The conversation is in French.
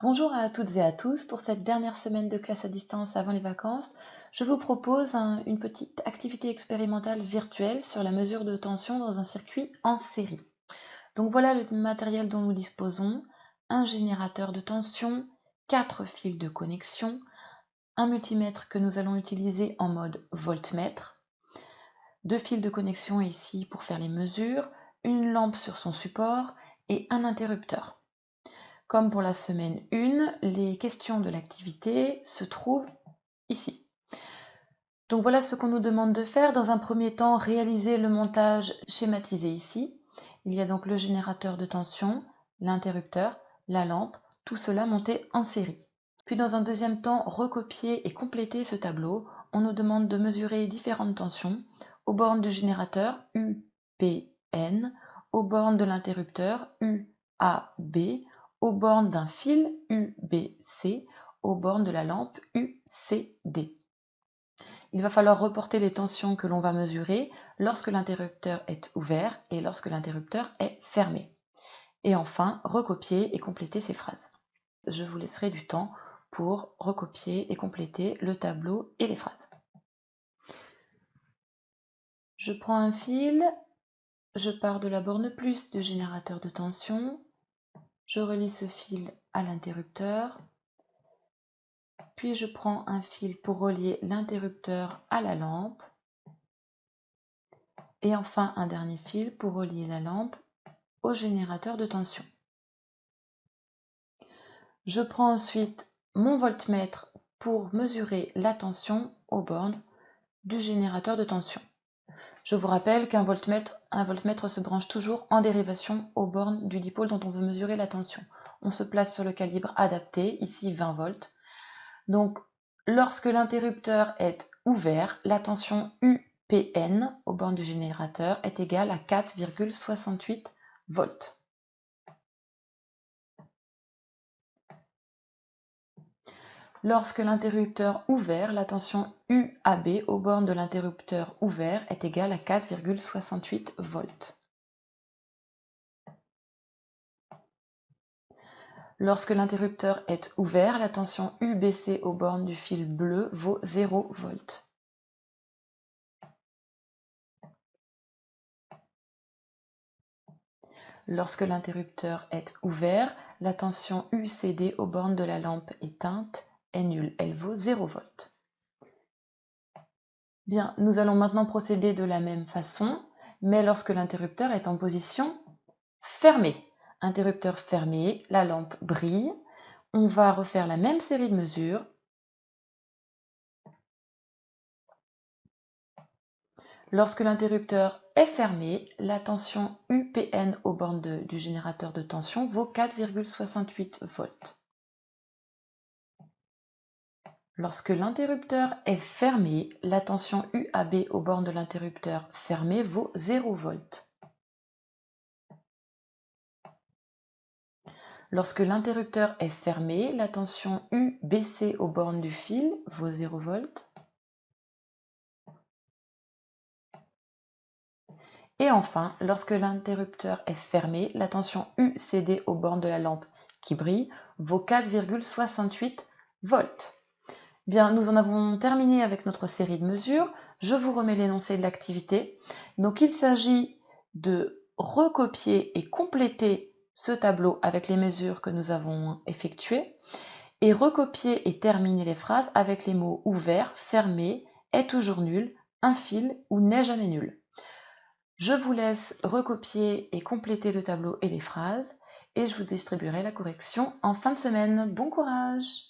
Bonjour à toutes et à tous. Pour cette dernière semaine de classe à distance avant les vacances, je vous propose une petite activité expérimentale virtuelle sur la mesure de tension dans un circuit en série. Donc voilà le matériel dont nous disposons. Un générateur de tension, 4 fils de connexion, un multimètre que nous allons utiliser en mode voltmètre, 2 fils de connexion ici pour faire les mesures, une lampe sur son support et un interrupteur. Comme pour la semaine 1, les questions de l'activité se trouvent ici. Donc voilà ce qu'on nous demande de faire. Dans un premier temps, réaliser le montage schématisé ici. Il y a donc le générateur de tension, l'interrupteur, la lampe, tout cela monté en série. Puis dans un deuxième temps, recopier et compléter ce tableau. On nous demande de mesurer différentes tensions aux bornes du générateur U, P, N, aux bornes de l'interrupteur U, A, B, aux bornes d'un fil USB-C, aux bornes de la lampe UCD. Il va falloir reporter les tensions que l'on va mesurer lorsque l'interrupteur est ouvert et lorsque l'interrupteur est fermé. Et enfin, recopier et compléter ces phrases. Je vous laisserai du temps pour recopier et compléter le tableau et les phrases. Je prends un fil, je pars de la borne plus du générateur de tension, je relie ce fil à l'interrupteur, puis je prends un fil pour relier l'interrupteur à la lampe, et enfin un dernier fil pour relier la lampe au générateur de tension. Je prends ensuite mon voltmètre pour mesurer la tension aux bornes du générateur de tension. Je vous rappelle qu'un voltmètre se branche toujours en dérivation aux bornes du dipôle dont on veut mesurer la tension. On se place sur le calibre adapté, ici 20 volts. Donc, lorsque l'interrupteur est ouvert, la tension UPN aux bornes du générateur est égale à 4,68 volts. Lorsque l'interrupteur ouvert, la tension UAB aux bornes de l'interrupteur ouvert est égale à 4,68 volts. Lorsque l'interrupteur est ouvert, la tension UBC aux bornes du fil bleu vaut 0 volts. Lorsque l'interrupteur est ouvert, la tension UCD aux bornes de la lampe éteinte est nulle, elle vaut 0 volts. Bien, nous allons maintenant procéder de la même façon, mais lorsque l'interrupteur est en position fermée. Interrupteur fermé, la lampe brille. On va refaire la même série de mesures. Lorsque l'interrupteur est fermé, la tension UPN aux bornes du générateur de tension vaut 4,68 volts. Lorsque l'interrupteur est fermé, la tension UAB aux bornes de l'interrupteur fermé vaut 0 volts. Lorsque l'interrupteur est fermé, la tension UBC aux bornes du fil vaut 0 volts. Et enfin, lorsque l'interrupteur est fermé, la tension UCD aux bornes de la lampe qui brille vaut 4,68 volts. Bien, nous en avons terminé avec notre série de mesures. Je vous remets l'énoncé de l'activité. Donc, il s'agit de recopier et compléter ce tableau avec les mesures que nous avons effectuées et recopier et terminer les phrases avec les mots ouvert, fermé, est toujours nul, un fil ou n'est jamais nul. Je vous laisse recopier et compléter le tableau et les phrases et je vous distribuerai la correction en fin de semaine. Bon courage!